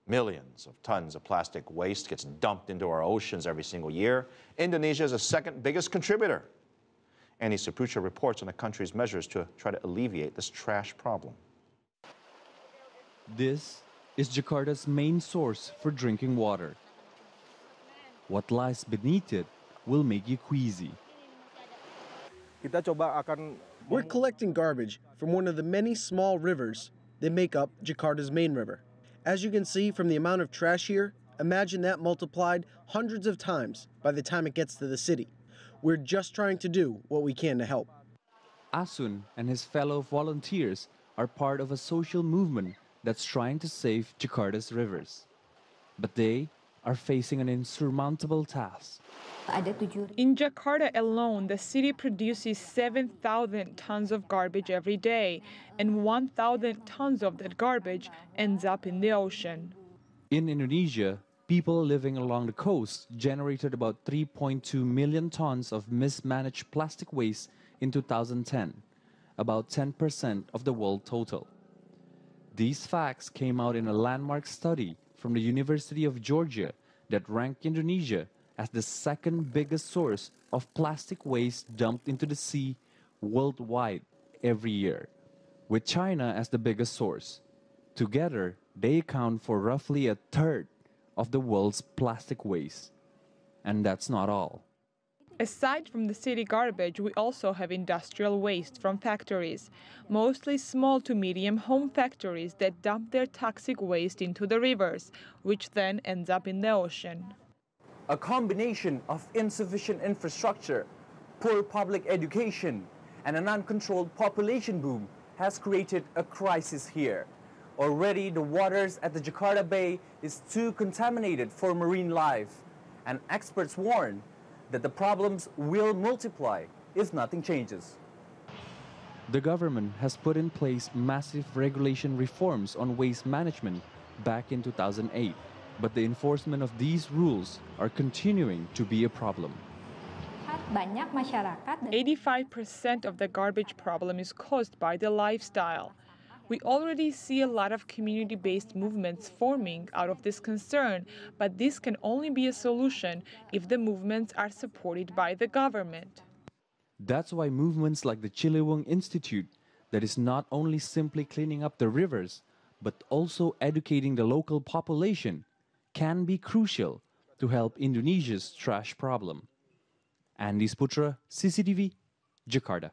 Millions of tons of plastic waste gets dumped into our oceans every single year. Indonesia is the second biggest contributor. Annie Saputra reports on the country's measures to try to alleviate this trash problem. This is Jakarta's main source for drinking water. What lies beneath it will make you queasy. We're collecting garbage from one of the many small rivers that make up Jakarta's main river. As you can see from the amount of trash here, imagine that multiplied hundreds of times by the time it gets to the city. We're just trying to do what we can to help. Asun and his fellow volunteers are part of a social movement that's trying to save Jakarta's rivers. But they are facing an insurmountable task. In Jakarta alone, the city produces 7,000 tons of garbage every day, and 1,000 tons of that garbage ends up in the ocean. In Indonesia, people living along the coast generated about 3.2 million tons of mismanaged plastic waste in 2010, about 10% of the world total. These facts came out in a landmark study from the University of Georgia that ranked Indonesia as the second biggest source of plastic waste dumped into the sea worldwide every year, with China as the biggest source. Together, they account for roughly a third of the world's plastic waste. And that's not all. Aside from the city garbage, we also have industrial waste from factories, mostly small to medium home factories that dump their toxic waste into the rivers, which then ends up in the ocean. A combination of insufficient infrastructure, poor public education, and an uncontrolled population boom has created a crisis here. Already, the waters at the Jakarta Bay is too contaminated for marine life, and experts warn that the problems will multiply if nothing changes. The government has put in place massive regulation reforms on waste management back in 2008. But the enforcement of these rules are continuing to be a problem. 85% of the garbage problem is caused by the lifestyle. We already see a lot of community-based movements forming out of this concern, but this can only be a solution if the movements are supported by the government. That's why movements like the Ciliwung Institute, that is not only simply cleaning up the rivers, but also educating the local population, can be crucial to help Indonesia's trash problem. Andy Saputra, CCTV, Jakarta.